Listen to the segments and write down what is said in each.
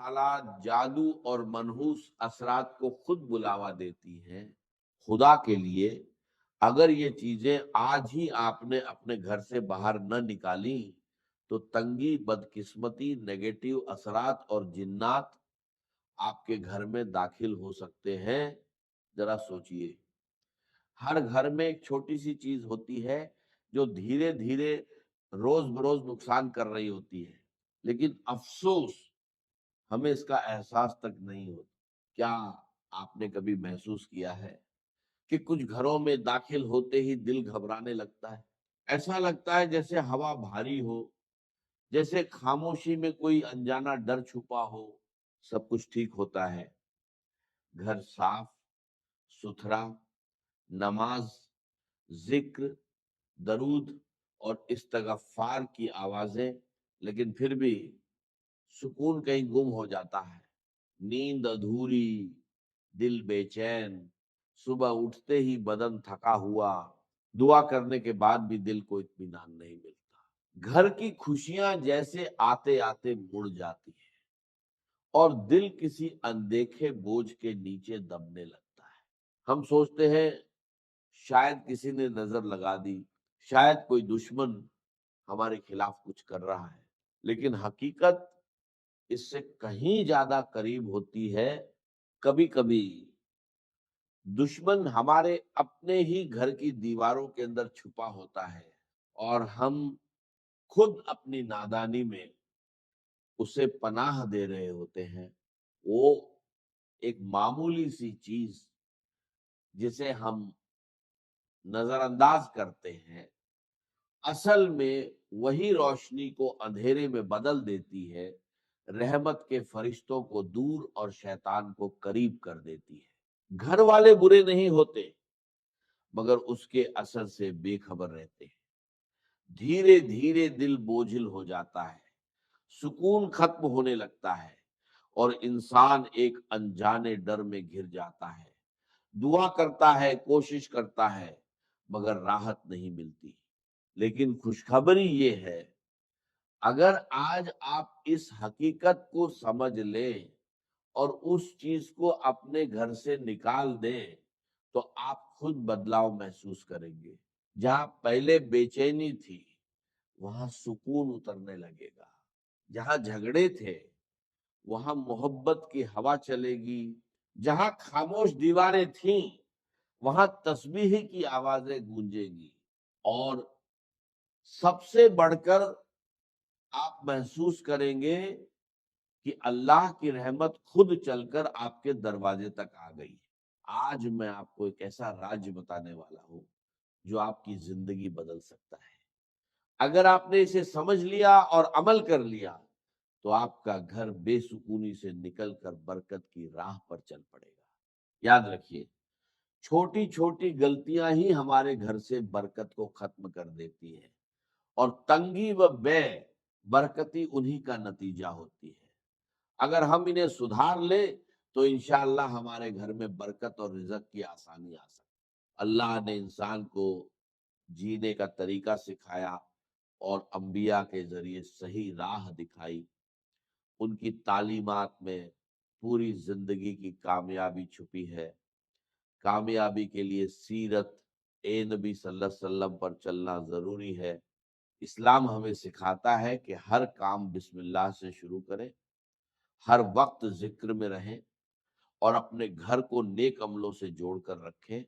تعالیٰ جادو اور منحوس اثرات کو خود بلاوا دیتی ہیں خدا کے لیے۔ اگر یہ چیزیں آج ہی آپ نے اپنے گھر سے باہر نہ نکالی تو تنگی، بدقسمتی، نیگیٹو اثرات اور جنات آپ کے گھر میں داخل ہو سکتے ہیں۔ ذرا سوچئے، ہر گھر میں ایک چھوٹی سی چیز ہوتی ہے جو دھیرے دھیرے روز بروز نقصان کر رہی ہوتی ہے، لیکن افسوس ہمیں اس کا احساس تک نہیں ہوتا۔ کیا آپ نے کبھی محسوس کیا ہے کہ کچھ گھروں میں داخل ہوتے ہی دل گھبرانے لگتا ہے؟ ایسا لگتا ہے جیسے ہوا بھاری ہو، جیسے خاموشی میں کوئی انجانا ڈر چھپا ہو۔ سب کچھ ٹھیک ہوتا ہے، گھر صاف ستھرا، نماز، ذکر، درود اور استغفار کی آوازیں، لیکن پھر بھی سکون کہیں گم ہو جاتا ہے۔ نیند ادھوری، دل بے چین، صبح اٹھتے ہی بدن تھکا ہوا، دعا کرنے کے بعد بھی دل کو اطمینان نہیں ملتا۔ گھر کی خوشیاں جیسے آتے آتے مڑ جاتی ہیں اور دل کسی اندیکھے بوجھ کے نیچے دبنے لگتا ہے۔ ہم سوچتے ہیں شاید کسی نے نظر لگا دی، شاید کوئی دشمن ہمارے خلاف کچھ کر رہا ہے، لیکن حقیقت اس سے کہیں زیادہ قریب ہوتی ہے۔ کبھی کبھی دشمن ہمارے اپنے ہی گھر کی دیواروں کے اندر چھپا ہوتا ہے اور ہم خود اپنی نادانی میں اسے پناہ دے رہے ہوتے ہیں۔ وہ ایک معمولی سی چیز جسے ہم نظر انداز کرتے ہیں، اصل میں وہی روشنی کو اندھیرے میں بدل دیتی ہے، رحمت کے فرشتوں کو دور اور شیطان کو قریب کر دیتی ہے۔ گھر والے برے نہیں ہوتے، مگر اس کے اثر سے بے خبر رہتے ہیں۔ دھیرے دھیرے دل بوجھل ہو جاتا ہے، سکون ختم ہونے لگتا ہے اور انسان ایک انجانے ڈر میں گر جاتا ہے۔ دعا کرتا ہے، کوشش کرتا ہے، مگر راحت نہیں ملتی۔ لیکن خوشخبری یہ ہے، اگر آج آپ اس حقیقت کو سمجھ لیں اور اس چیز کو اپنے گھر سے نکال دیں تو آپ خود بدلاؤ محسوس کریں گے۔ جہاں پہلے بے چینی تھی وہاں سکون اترنے لگے گا، جہاں جھگڑے تھے وہاں محبت کی ہوا چلے گی، جہاں خاموش دیواریں تھیں وہاں تسبیح کی آوازیں گونجیں گی، اور سب سے بڑھ کر آپ محسوس کریں گے کہ اللہ کی رحمت خود چل کر آپ کے دروازے تک آ گئی۔ آج میں آپ کو ایک ایسا راز بتانے والا ہوں جو آپ کی زندگی بدل سکتا ہے۔ اگر آپ نے اسے سمجھ لیا اور عمل کر لیا تو آپ کا گھر بے سکونی سے نکل کر برکت کی راہ پر چل پڑے گا۔ یاد رکھیے، چھوٹی چھوٹی غلطیاں ہی ہمارے گھر سے برکت کو ختم کر دیتی ہیں، اور تنگی و بے برکتی انہی کا نتیجہ ہوتی ہے۔ اگر ہم انہیں سدھار لیں تو انشاءاللہ ہمارے گھر میں برکت اور رزق کی آسانی آ سکتی۔ اللہ نے انسان کو جینے کا طریقہ سکھایا اور انبیاء کے ذریعے صحیح راہ دکھائی۔ ان کی تعلیمات میں پوری زندگی کی کامیابی چھپی ہے۔ کامیابی کے لیے سیرت نبی صلی اللہ علیہ وسلم پر چلنا ضروری ہے۔ اسلام ہمیں سکھاتا ہے کہ ہر کام بسم اللہ سے شروع کریں، ہر وقت ذکر میں رہیں اور اپنے گھر کو نیک عملوں سے جوڑ کر رکھیں،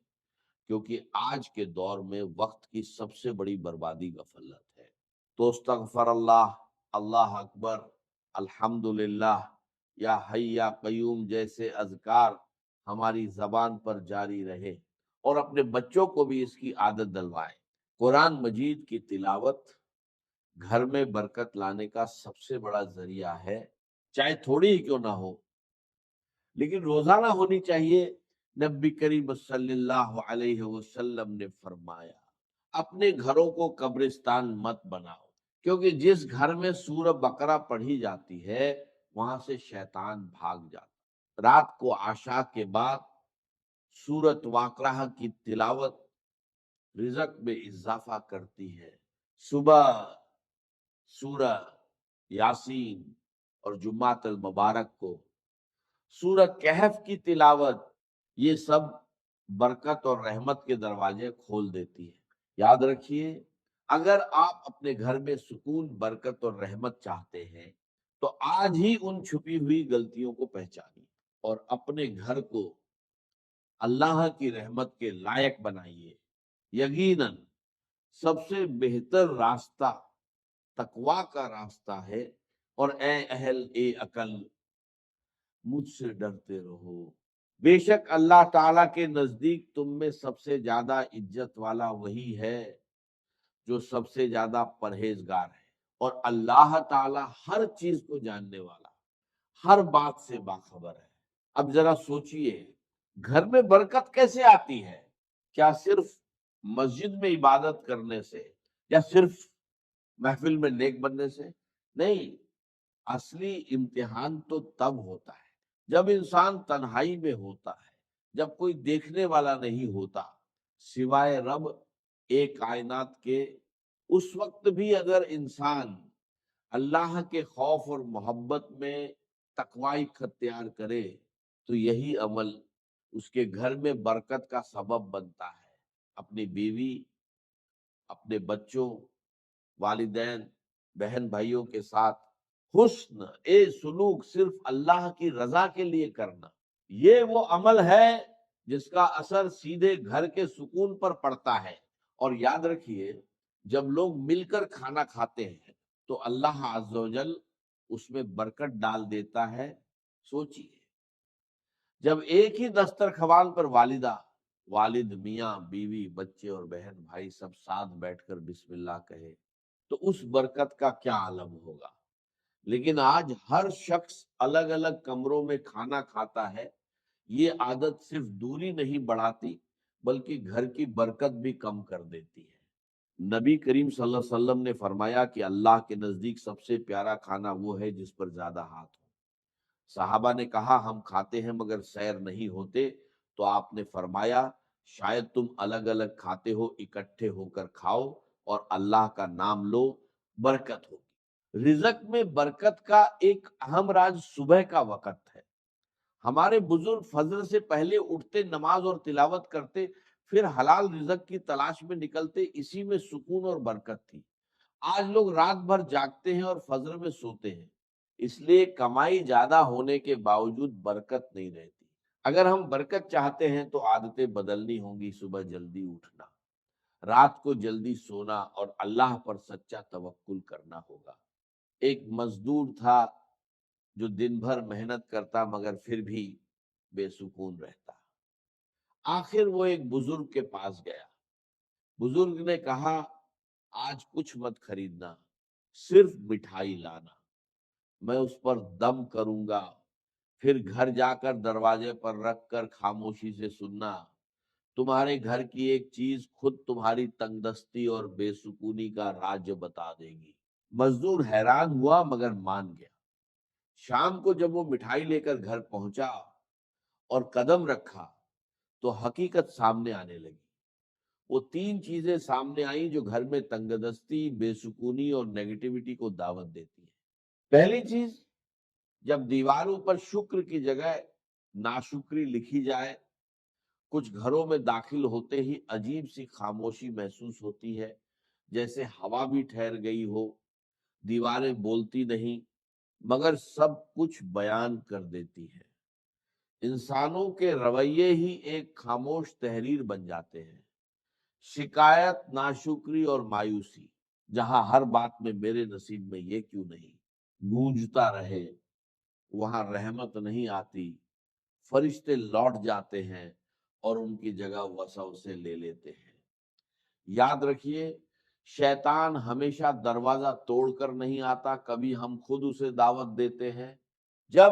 کیونکہ آج کے دور میں وقت کی سب سے بڑی بربادی غفلت ہے۔ تو استغفر اللہ، اللہ اکبر، الحمدللہ، یا حی یا قیوم جیسے اذکار ہماری زبان پر جاری رہے، اور اپنے بچوں کو بھی اس کی عادت ڈلوائیں۔ قرآن مجید کی تلاوت گھر میں برکت لانے کا سب سے بڑا ذریعہ ہے، چاہے تھوڑی ہی کیوں نہ ہو، لیکن روزانہ ہونی چاہیے۔ نبی کریم صلی اللہ علیہ وسلم نے فرمایا، اپنے گھروں کو قبرستان مت بناؤ، کیونکہ جس گھر میں سورہ بقرہ پڑھی جاتی ہے وہاں سے شیطان بھاگ جاتا۔ رات کو عشاء کے بعد سورۃ واقعہ کی تلاوت رزق میں اضافہ کرتی ہے۔ صبح سورہ یاسین اور جمعۃ المبارک کو سورہ کہف کی تلاوت، یہ سب برکت اور رحمت کے دروازے کھول دیتی ہے۔ یاد رکھیے، اگر آپ اپنے گھر میں سکون، برکت اور رحمت چاہتے ہیں تو آج ہی ان چھپی ہوئی غلطیوں کو پہچانیے اور اپنے گھر کو اللہ کی رحمت کے لائق بنائیے۔ یقیناً سب سے بہتر راستہ تقویٰ کا راستہ ہے، اور اے اہل عقل، مجھ سے ڈرتے رہو۔ بے شک اللہ تعالیٰ کے نزدیک تم میں سب سے زیادہ عزت والا وہی ہے جو سب سے زیادہ پرہیزگار ہے، اور اللہ تعالیٰ ہر چیز کو جاننے والا، ہر بات سے باخبر ہے۔ اب ذرا سوچئے، گھر میں برکت کیسے آتی ہے؟ کیا صرف مسجد میں عبادت کرنے سے، یا صرف محفل میں نیک بننے سے؟ نہیں، اصلی امتحان تو تب ہوتا ہے جب انسان تنہائی میں ہوتا ہے، جب کوئی دیکھنے والا نہیں ہوتا سوائے رب ایک کائنات کے۔ اس وقت بھی اگر انسان اللہ کے خوف اور محبت میں تقوی اختیار کرے تو یہی عمل اس کے گھر میں برکت کا سبب بنتا ہے۔ اپنی بیوی، اپنے بچوں، والدین، بہن بھائیوں کے ساتھ حسن سلوک صرف اللہ کی رضا کے لیے کرنا، یہ وہ عمل ہے جس کا اثر سیدھے گھر کے سکون پر پڑتا ہے۔ اور یاد رکھیے، جب لوگ مل کر کھانا کھاتے ہیں تو اللہ عز و جل اس میں برکت ڈال دیتا ہے۔ سوچیے، جب ایک ہی دسترخوان پر والدہ، والد، میاں، بیوی، بچے اور بہن بھائی سب ساتھ بیٹھ کر بسم اللہ کہے تو اس برکت کا کیا عالم ہوگا۔ لیکن آج ہر شخص الگ الگ کمروں میں کھانا کھاتا ہے۔ یہ عادت صرف دوری نہیں بڑھاتی بلکہ گھر کی برکت بھی کم کر دیتی ہے۔ نبی کریم صلی اللہ علیہ وسلم نے فرمایا کہ اللہ کے نزدیک سب سے پیارا کھانا وہ ہے جس پر زیادہ ہاتھ ہو۔ صحابہ نے کہا، ہم کھاتے ہیں مگر سیر نہیں ہوتے، تو آپ نے فرمایا، شاید تم الگ الگ کھاتے ہو، اکٹھے ہو کر کھاؤ اور اللہ کا نام لو، برکت ہوگی۔ رزق میں برکت کا ایک اہم راز صبح کا وقت ہے۔ ہمارے بزرگ فجر سے پہلے اٹھتے، نماز اور تلاوت کرتے، پھر حلال رزق کی تلاش میں نکلتے، اسی میں سکون اور برکت تھی۔ آج لوگ رات بھر جاگتے ہیں اور فجر میں سوتے ہیں، اس لیے کمائی زیادہ ہونے کے باوجود برکت نہیں رہتی۔ اگر ہم برکت چاہتے ہیں تو عادتیں بدلنی ہوں گی۔ صبح جلدی اٹھنا، رات کو جلدی سونا، اور اللہ پر سچا توکل کرنا ہوگا۔ ایک مزدور تھا جو دن بھر محنت کرتا مگر پھر بھی بے سکون رہتا۔ آخر وہ ایک بزرگ کے پاس گیا۔ بزرگ نے کہا، آج کچھ مت خریدنا، صرف مٹھائی لانا، میں اس پر دم کروں گا، پھر گھر جا کر دروازے پر رکھ کر خاموشی سے سننا۔ تمہارے گھر کی ایک چیز خود تمہاری تنگ دستی اور بے سکونی کا راز بتا دے گی۔ مزدور حیران ہوا مگر مان گیا۔ شام کو جب وہ مٹھائی لے کر گھر پہنچا اور قدم رکھا تو حقیقت سامنے آنے لگی۔ وہ تین چیزیں سامنے آئیں جو گھر میں تنگ دستی، بے سکونی اور نیگیٹیوٹی کو دعوت دیتی ہیں۔ پہلی چیز، جب دیواروں پر شکر کی جگہ ناشکری لکھی جائے، کچھ گھروں میں داخل ہوتے ہی عجیب سی خاموشی محسوس ہوتی ہے، جیسے ہوا بھی ٹھہر گئی ہو۔ دیواریں بولتی نہیں مگر سب کچھ بیان کر دیتی ہے۔ انسانوں کے رویے ہی ایک خاموش تحریر بن جاتے ہیں۔ شکایت، ناشکری اور مایوسی، جہاں ہر بات میں میرے نصیب میں یہ کیوں نہیں گونجتا رہے، وہاں رحمت نہیں آتی۔ فرشتے لوٹ جاتے ہیں اور ان کی جگہ وسوسے لے لیتے ہیں۔ یاد رکھیے، شیطان ہمیشہ دروازہ توڑ کر نہیں آتا، کبھی ہم خود اسے دعوت دیتے ہیں۔ جب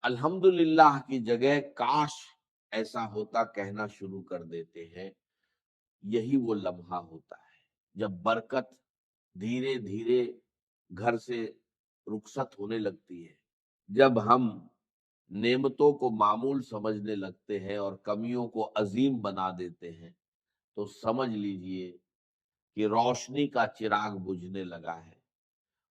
الحمدللہ کی جگہ کاش ایسا ہوتا کہنا شروع کر دیتے ہیں، یہی وہ لمحہ ہوتا ہے جب برکت دھیرے دھیرے گھر سے رخصت ہونے لگتی ہے۔ جب ہم نعمتوں کو معمول سمجھنے لگتے ہیں اور کمیوں کو عظیم بنا دیتے ہیں تو سمجھ لیجئے کہ روشنی کا چراغ بجھنے لگا ہے۔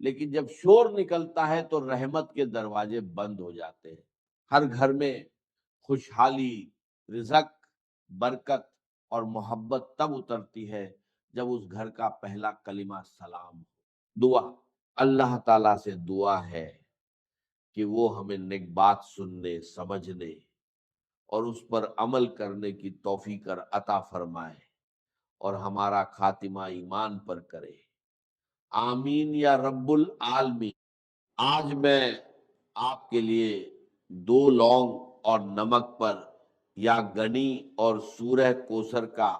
لیکن جب شور نکلتا ہے تو رحمت کے دروازے بند ہو جاتے ہیں۔ ہر گھر میں خوشحالی، رزق، برکت اور محبت تب اترتی ہے جب اس گھر کا پہلا کلمہ سلام ہو۔ دعا، اللہ تعالیٰ سے دعا ہے کہ وہ ہمیں نیک بات سننے، سمجھنے اور اس پر عمل کرنے کی توفیق عطا فرمائے اور ہمارا خاتمہ ایمان پر کرے۔ آمین یا رب العالمین۔ آج میں آپ کے لیے 2 لونگ اور نمک پر یا گنی اور سورہ کوثر کا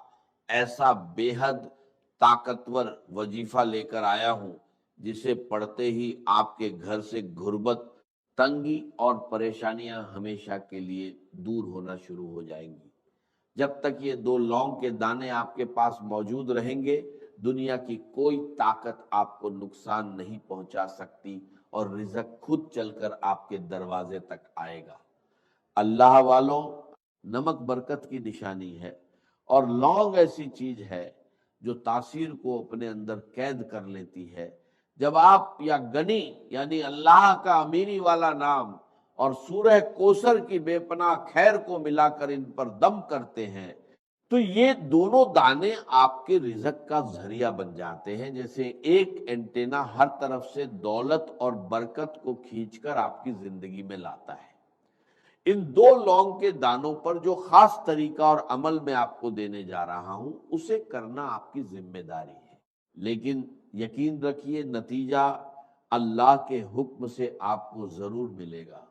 ایسا بے حد طاقتور وظیفہ لے کر آیا ہوں جسے پڑھتے ہی آپ کے گھر سے غربت، تنگی اور پریشانیاں ہمیشہ کے لیے دور ہونا شروع ہو جائیں گی۔ جب تک یہ 2 لونگ کے دانے آپ کے پاس موجود رہیں گے، دنیا کی کوئی طاقت آپ کو نقصان نہیں پہنچا سکتی اور رزق خود چل کر آپ کے دروازے تک آئے گا۔ اللہ والوں، نمک برکت کی نشانی ہے اور لونگ ایسی چیز ہے جو تاثیر کو اپنے اندر قید کر لیتی ہے۔ جب آپ یا گنی یعنی اللہ کا امیری والا نام اور سورہ کوثر کی بے پناہ خیر کو ملا کر ان پر دم کرتے ہیں تو یہ دونوں دانے آپ کے رزق کا ذریعہ بن جاتے ہیں، جیسے ایک اینٹینا ہر طرف سے دولت اور برکت کو کھینچ کر آپ کی زندگی میں لاتا ہے۔ ان 2 لونگ کے دانوں پر جو خاص طریقہ اور عمل میں آپ کو دینے جا رہا ہوں اسے کرنا آپ کی ذمہ داری ہے، لیکن یقین رکھیے نتیجہ اللہ کے حکم سے آپ کو ضرور ملے گا۔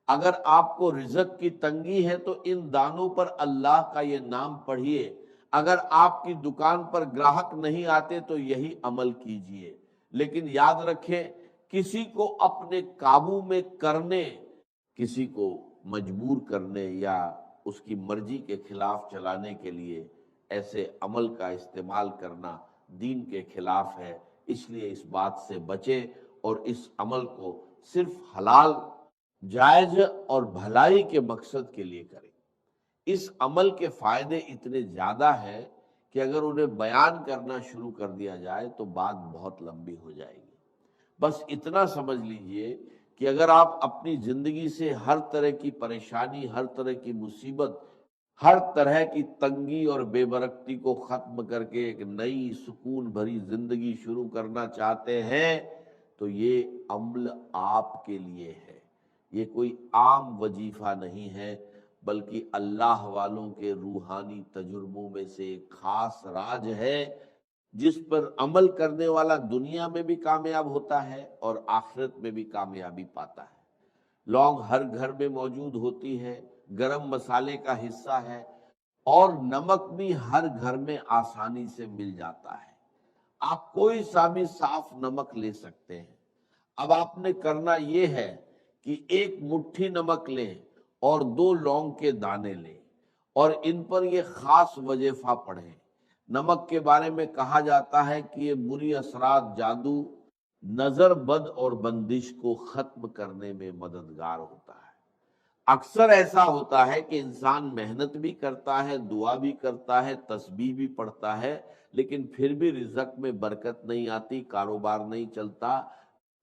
اگر آپ کو رزق کی تنگی ہے تو ان دانوں پر اللہ کا یہ نام پڑھیے، اگر آپ کی دکان پر گراہک نہیں آتے تو یہی عمل کیجئے، لیکن یاد رکھیں کسی کو اپنے قابو میں کرنے، کسی کو مجبور کرنے یا اس کی مرضی کے خلاف چلانے کے لیے ایسے عمل کا استعمال کرنا دین کے خلاف ہے۔ اس لیے اس بات سے بچیں اور اس عمل کو صرف حلال، جائز اور بھلائی کے مقصد کے لیے کریں۔ اس عمل کے فائدے اتنے زیادہ ہیں کہ اگر انہیں بیان کرنا شروع کر دیا جائے تو بات بہت لمبی ہو جائے گی۔ بس اتنا سمجھ لیجئے کہ اگر آپ اپنی زندگی سے ہر طرح کی پریشانی، ہر طرح کی مصیبت، ہر طرح کی تنگی اور بے برکتی کو ختم کر کے ایک نئی سکون بھری زندگی شروع کرنا چاہتے ہیں تو یہ عمل آپ کے لیے ہے۔ یہ کوئی عام وظیفہ نہیں ہے بلکہ اللہ والوں کے روحانی تجربوں میں سے ایک خاص راج ہے جس پر عمل کرنے والا دنیا میں بھی کامیاب ہوتا ہے اور آخرت میں بھی کامیابی پاتا ہے۔ لونگ ہر گھر میں موجود ہوتی ہے، گرم مسالے کا حصہ ہے اور نمک بھی ہر گھر میں آسانی سے مل جاتا ہے۔ آپ کوئی سا بھی صاف نمک لے سکتے ہیں۔ اب آپ نے کرنا یہ ہے کہ 1 مٹھی نمک لیں اور 2 لونگ کے دانے لیں اور ان پر یہ خاص وظیفہ پڑھیں۔ نمک کے بارے میں کہا جاتا ہے کہ یہ بری اثرات، جادو، نظر بد اور بندش کو ختم کرنے میں مددگار ہوتا ہے۔ اکثر ایسا ہوتا ہے کہ انسان محنت بھی کرتا ہے، دعا بھی کرتا ہے، تسبیح بھی پڑھتا ہے، لیکن پھر بھی رزق میں برکت نہیں آتی، کاروبار نہیں چلتا،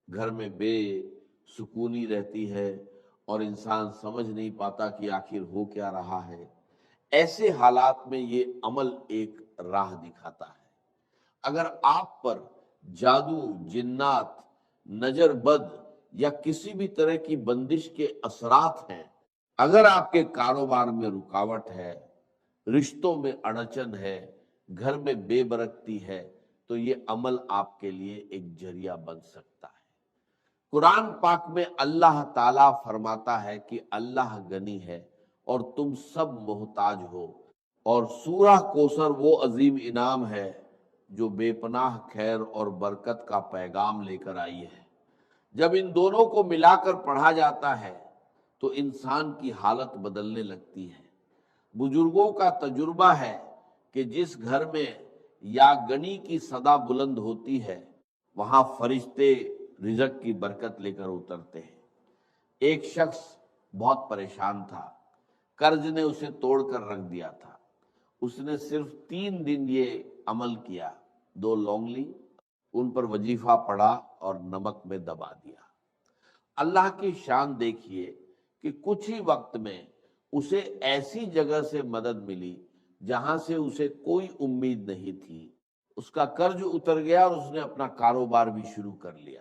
گھر میں بے سکونی رہتی ہے اور انسان سمجھ نہیں پاتا کہ آخر ہو کیا رہا ہے۔ ایسے حالات میں یہ عمل ایک راہ دکھاتا ہے۔ اگر آپ پر جادو، جنات، نظر بد یا کسی بھی طرح کی بندش کے اثرات ہیں، اگر آپ کے کاروبار میں رکاوٹ ہے، رشتوں میں اڑچن ہے، گھر میں بے برکتی ہے تو یہ عمل آپ کے لیے ایک ذریعہ بن سکتا ہے۔ قرآن پاک میں اللہ تعالیٰ فرماتا ہے کہ اللہ غنی ہے اور تم سب محتاج ہو، اور سورہ کوثر وہ عظیم انعام ہے جو بے پناہ خیر اور برکت کا پیغام لے کر آئی ہے۔ جب ان دونوں کو ملا کر پڑھا جاتا ہے تو انسان کی حالت بدلنے لگتی ہے۔ بزرگوں کا تجربہ ہے کہ جس گھر میں یا گنی کی صدا بلند ہوتی ہے وہاں فرشتے رزق کی برکت لے کر اترتے ہیں۔ ایک شخص بہت پریشان تھا، قرض نے اسے توڑ کر رکھ دیا تھا۔ اس نے صرف 3 دن یہ عمل کیا، 2 لونگ لی، ان پر وظیفہ پڑھا اور نمک میں دبا دیا۔ اللہ کی شان دیکھیے کہ کچھ ہی وقت میں اسے ایسی جگہ سے مدد ملی جہاں سے اسے کوئی امید نہیں تھی، اس کا قرض اتر گیا اور اس نے اپنا کاروبار بھی شروع کر لیا۔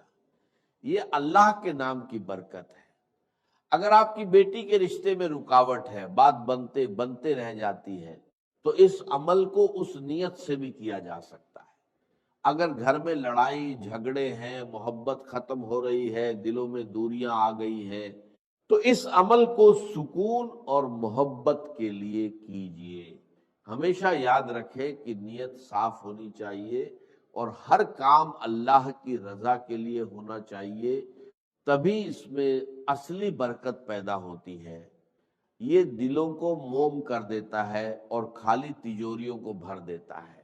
یہ اللہ کے نام کی برکت ہے۔ اگر آپ کی بیٹی کے رشتے میں رکاوٹ ہے، بات بنتے بنتے رہ جاتی ہے، تو اس عمل کو اس نیت سے بھی کیا جا سکتا ہے۔ اگر گھر میں لڑائی جھگڑے ہیں، محبت ختم ہو رہی ہے، دلوں میں دوریاں آ گئی ہیں، تو اس عمل کو سکون اور محبت کے لیے کیجیے۔ ہمیشہ یاد رکھیں کہ نیت صاف ہونی چاہیے اور ہر کام اللہ کی رضا کے لیے ہونا چاہیے، تبھی اس میں اصلی برکت پیدا ہوتی ہے۔ یہ دلوں کو موم کر دیتا ہے اور خالی تجوریوں کو بھر دیتا ہے۔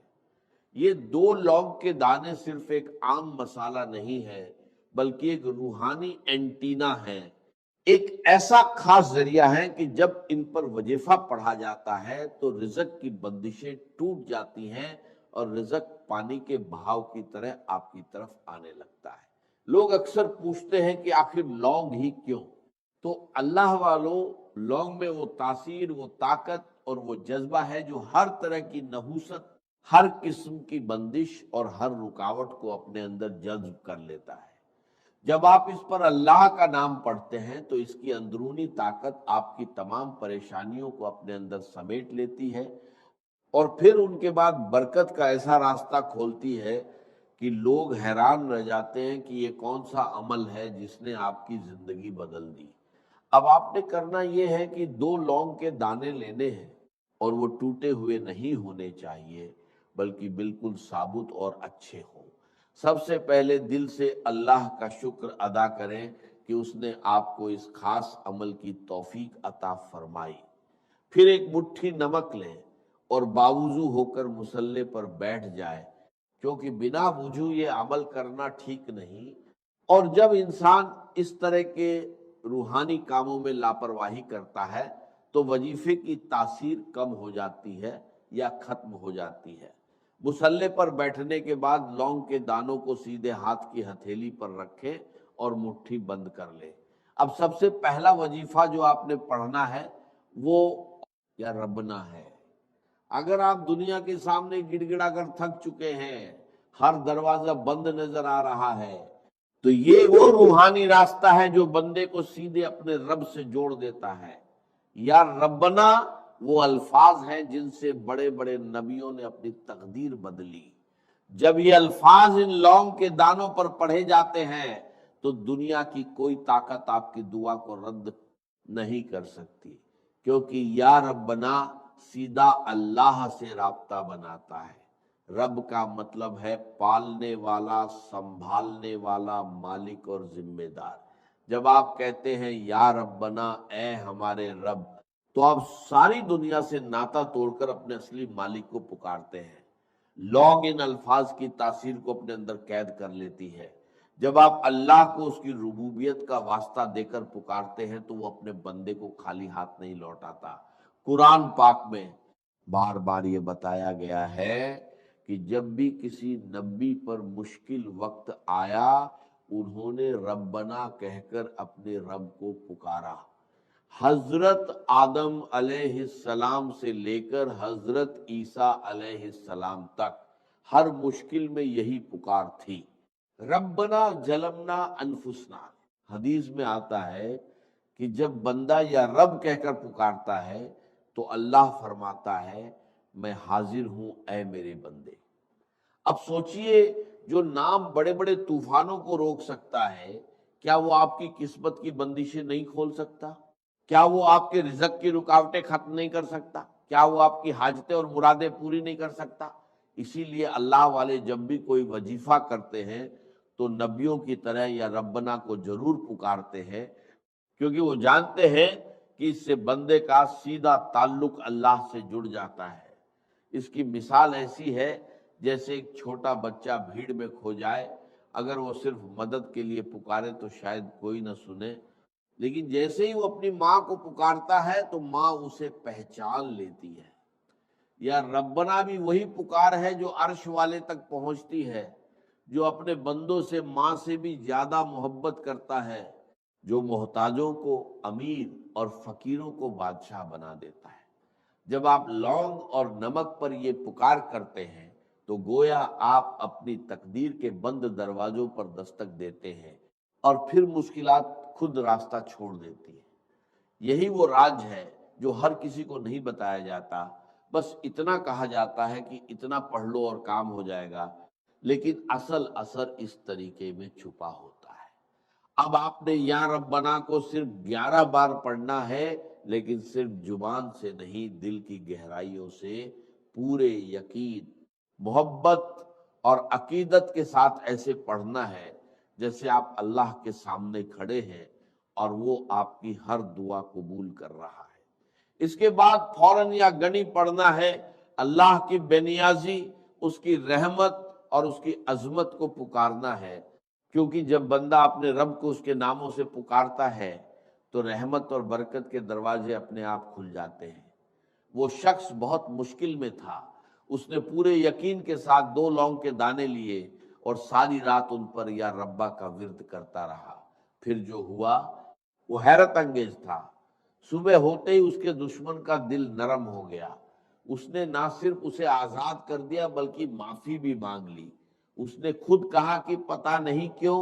یہ 2 لونگ کے دانے صرف ایک عام مسالہ نہیں ہے، بلکہ ایک روحانی اینٹینا ہے، ایک ایسا خاص ذریعہ ہے کہ جب ان پر وظیفہ پڑھا جاتا ہے تو رزق کی بندشیں ٹوٹ جاتی ہیں اور رزق پانی کے بہاؤ کی طرح آپ کی طرف آنے لگتا ہے۔ لوگ اکثر پوچھتے ہیں کہ آخر لونگ ہی کیوں؟ تو اللہ والوں، لونگ میں وہ تاثیر، وہ طاقت اور وہ جذبہ ہے جو ہر طرح کی نحوست، ہر قسم کی بندش اور ہر رکاوٹ کو اپنے اندر جذب کر لیتا ہے۔ جب آپ اس پر اللہ کا نام پڑھتے ہیں تو اس کی اندرونی طاقت آپ کی تمام پریشانیوں کو اپنے اندر سمیٹ لیتی ہے اور پھر ان کے بعد برکت کا ایسا راستہ کھولتی ہے کہ لوگ حیران رہ جاتے ہیں کہ یہ کون سا عمل ہے جس نے آپ کی زندگی بدل دی۔ اب آپ نے کرنا یہ ہے کہ 2 لونگ کے دانے لینے ہیں اور وہ ٹوٹے ہوئے نہیں ہونے چاہیے، بلکہ بالکل ثابت اور اچھے ہوں۔ سب سے پہلے دل سے اللہ کا شکر ادا کریں کہ اس نے آپ کو اس خاص عمل کی توفیق عطا فرمائی۔ پھر ایک مٹھی نمک لیں اور باوضو ہو کر مصلی پر بیٹھ جائے، کیونکہ بنا وضو یہ عمل کرنا ٹھیک نہیں، اور جب انسان اس طرح کے روحانی کاموں میں لاپرواہی کرتا ہے تو وظیفے کی تاثیر کم ہو جاتی ہے یا ختم ہو جاتی ہے۔ مصلی پر بیٹھنے کے بعد لونگ کے دانوں کو سیدھے ہاتھ کی ہتھیلی پر رکھیں اور مٹھی بند کر لیں۔ اب سب سے پہلا وظیفہ جو آپ نے پڑھنا ہے وہ یا ربنا ہے۔ اگر آپ دنیا کے سامنے گڑ گڑا کر تھک چکے ہیں، ہر دروازہ بند نظر آ رہا ہے، تو یہ وہ روحانی راستہ ہے جو بندے کو سیدھے اپنے رب سے جوڑ دیتا ہے۔ یا ربنا وہ الفاظ ہیں جن سے بڑے بڑے نبیوں نے اپنی تقدیر بدلی۔ جب یہ الفاظ ان لونگ کے دانوں پر پڑھے جاتے ہیں تو دنیا کی کوئی طاقت آپ کی دعا کو رد نہیں کر سکتی، کیونکہ یا ربنا سیدھا اللہ سے رابطہ بناتا ہے۔ رب کا مطلب ہے پالنے والا، سنبھالنے والا، مالک اور ذمہ دار۔ جب آپ کہتے ہیں یا ربنا، اے ہمارے رب، تو آپ ساری دنیا سے ناطہ توڑ کر اپنے اصلی مالک کو پکارتے ہیں۔ لونگ ان الفاظ کی تاثیر کو اپنے اندر قید کر لیتی ہے۔ جب آپ اللہ کو اس کی ربوبیت کا واسطہ دے کر پکارتے ہیں تو وہ اپنے بندے کو خالی ہاتھ نہیں لوٹاتا۔ قرآن پاک میں بار بار یہ بتایا گیا ہے کہ جب بھی کسی نبی پر مشکل وقت آیا، انہوں نے ربنا کہہ کر اپنے رب کو پکارا۔ حضرت آدم علیہ السلام سے لے کر حضرت عیسیٰ علیہ السلام تک ہر مشکل میں یہی پکار تھی، ربنا ظلمنا انفسنا۔ حدیث میں آتا ہے کہ جب بندہ یا رب کہہ کر پکارتا ہے تو اللہ فرماتا ہے میں حاضر ہوں اے میرے بندے۔ اب سوچئے، جو نام بڑے بڑے طوفانوں کو روک سکتا ہے، کیا وہ آپ کی قسمت کی بندشیں نہیں کھول سکتا؟ کیا وہ آپ کے رزق کی رکاوٹیں ختم نہیں کر سکتا؟ کیا وہ آپ کی حاجتیں اور مرادیں پوری نہیں کر سکتا؟ اسی لیے اللہ والے جب بھی کوئی وظیفہ کرتے ہیں تو نبیوں کی طرح یا ربنا کو ضرور پکارتے ہیں، کیونکہ وہ جانتے ہیں کہ اس سے بندے کا سیدھا تعلق اللہ سے جڑ جاتا ہے۔ اس کی مثال ایسی ہے جیسے ایک چھوٹا بچہ بھیڑ میں کھو جائے، اگر وہ صرف مدد کے لیے پکارے تو شاید کوئی نہ سنے، لیکن جیسے ہی وہ اپنی ماں کو پکارتا ہے تو ماں اسے پہچان لیتی ہے۔ یا ربنا بھی وہی پکار ہے جو عرش والے تک پہنچتی ہے، جو اپنے بندوں سے ماں سے بھی زیادہ محبت کرتا ہے، جو محتاجوں کو امیر اور فقیروں کو بادشاہ بنا دیتا ہے۔ جب آپ لونگ اور نمک پر یہ پکار کرتے ہیں تو گویا آپ اپنی تقدیر کے بند دروازوں پر دستک دیتے ہیں اور پھر مشکلات خود راستہ چھوڑ دیتی ہیں۔ یہی وہ راز ہے جو ہر کسی کو نہیں بتایا جاتا، بس اتنا کہا جاتا ہے کہ اتنا پڑھ لو اور کام ہو جائے گا، لیکن اصل اثر اس طریقے میں چھپا ہوتا ہے۔ اب آپ نے یا ربنا کو صرف 11 بار پڑھنا ہے، لیکن صرف زبان سے نہیں، دل کی گہرائیوں سے پورے یقین، محبت اور عقیدت کے ساتھ ایسے پڑھنا ہے جیسے آپ اللہ کے سامنے کھڑے ہیں اور وہ آپ کی ہر دعا قبول کر رہا ہے۔ اس کے بعد فوراً یا گنی پڑھنا ہے، اللہ کی بے نیازی، اس کی رحمت اور اس کی عظمت کو پکارنا ہے، کیونکہ جب بندہ اپنے رب کو اس کے ناموں سے پکارتا ہے تو رحمت اور برکت کے دروازے اپنے آپ کھل جاتے ہیں۔ وہ شخص بہت مشکل میں تھا، اس نے پورے یقین کے ساتھ 2 لونگ کے دانے لیے اور ساری رات ان پر یا ربا کا ورد کرتا رہا۔ پھر جو ہوا وہ حیرت انگیز تھا۔ صبح ہوتے ہی اس کے دشمن کا دل نرم ہو گیا۔ اس نے نہ صرف اسے آزاد کر دیا بلکہ معافی بھی مانگ لی۔ اس نے خود کہا کہ پتہ نہیں کیوں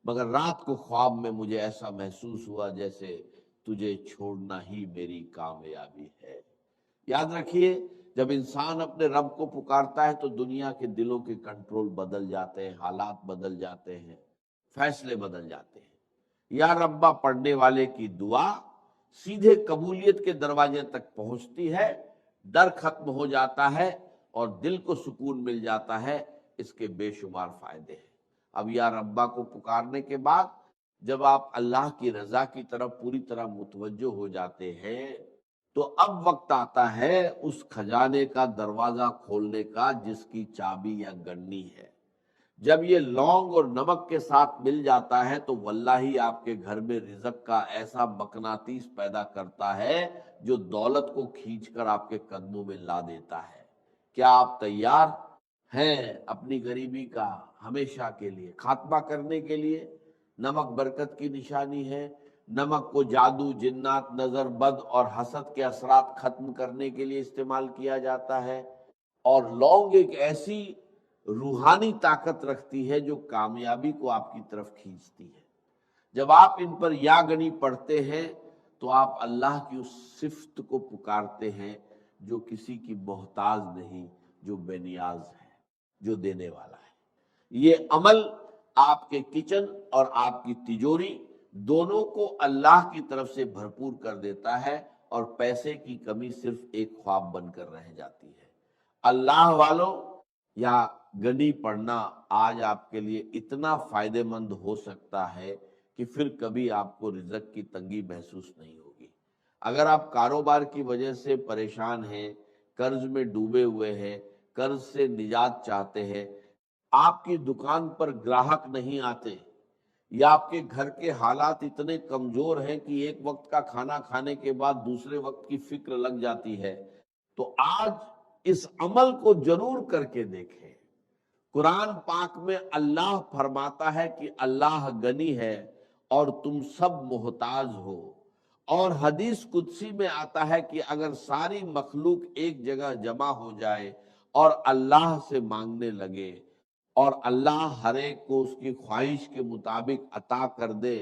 مگر رات کو خواب میں مجھے ایسا محسوس ہوا جیسے تجھے چھوڑنا ہی میری کامیابی ہے۔ یاد رکھیے، جب انسان اپنے رب کو پکارتا ہے تو دنیا کے دلوں کے کنٹرول بدل جاتے ہیں، حالات بدل جاتے ہیں، فیصلے بدل جاتے ہیں۔ یا ربا پڑھنے والے کی دعا سیدھے قبولیت کے دروازے تک پہنچتی ہے، ڈر ختم ہو جاتا ہے اور دل کو سکون مل جاتا ہے۔ اس کے بے شمار فائدے ہیں۔ اب یا ربا کو پکارنے کے بعد جب آپ اللہ کی رضا کی طرف پوری طرح متوجہ ہو جاتے ہیں تو اب وقت آتا ہے اس خزانے کا دروازہ کھولنے کا جس کی چابی یا گنی ہے۔ جب یہ لونگ اور نمک کے ساتھ مل جاتا ہے تو واللہ آپ کے گھر میں رزق کا ایسا مقناطیس پیدا کرتا ہے جو دولت کو کھینچ کر آپ کے قدموں میں لا دیتا ہے۔ کیا آپ تیار ہیں اپنی غریبی کا ہمیشہ کے لیے خاتمہ کرنے کے لیے؟ نمک برکت کی نشانی ہے۔ نمک کو جادو، جنات، نظر بد اور حسد کے اثرات ختم کرنے کے لیے استعمال کیا جاتا ہے، اور لونگ ایک ایسی روحانی طاقت رکھتی ہے جو کامیابی کو آپ کی طرف کھینچتی ہے۔ جب آپ ان پر یا گنی پڑھتے ہیں تو آپ اللہ کی اس صفت کو پکارتے ہیں جو کسی کی محتاج نہیں، جو بے نیاز ہے، جو دینے والا ہے۔ یہ عمل آپ کے کچن اور آپ کی تجوری دونوں کو اللہ کی طرف سے بھرپور کر دیتا ہے اور پیسے کی کمی صرف ایک خواب بن کر رہ جاتی ہے۔ اللہ والوں، یا گنی پڑھنا آج آپ کے لیے اتنا فائدہ مند ہو سکتا ہے کہ پھر کبھی آپ کو رزق کی تنگی محسوس نہیں ہوگی۔ اگر آپ کاروبار کی وجہ سے پریشان ہیں، قرض میں ڈوبے ہوئے ہیں، قرض سے نجات چاہتے ہیں، آپ کی دکان پر گراہک نہیں آتے، یا آپ کے گھر کے حالات اتنے کمزور ہیں کہ ایک وقت کا کھانا کھانے کے بعد دوسرے وقت کی فکر لگ جاتی ہے، تو آج اس عمل کو ضرور کر کے دیکھیں۔ قرآن پاک میں اللہ فرماتا ہے کہ اللہ غنی ہے اور تم سب محتاج ہو، اور حدیث قدسی میں آتا ہے کہ اگر ساری مخلوق ایک جگہ جمع ہو جائے اور اللہ سے مانگنے لگے اور اللہ ہر ایک کو اس کی خواہش کے مطابق عطا کر دے،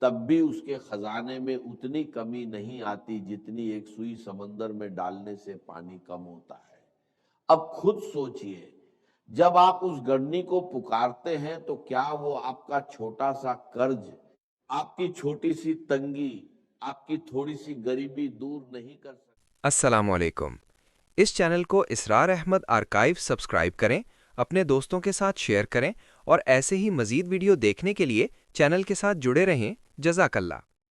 تب بھی اس کے خزانے میں اتنی کمی نہیں آتی جتنی ایک سوئی سمندر میں ڈالنے سے پانی کم ہوتا ہے۔ اب خود سوچئے، جب آپ اس گڑنی کو پکارتے ہیں تو کیا وہ آپ کا چھوٹا سا قرض، آپ کی چھوٹی سی تنگی، آپ کی تھوڑی سی غریبی دور نہیں کر سکتا؟ السلام علیکم۔ اس چینل کو اسرار احمد آرکائیو سبسکرائب کریں، اپنے دوستوں کے ساتھ شیئر کریں، اور ایسے ہی مزید ویڈیو دیکھنے کے لیے چینل کے ساتھ جڑے رہیں۔ جزاک اللہ۔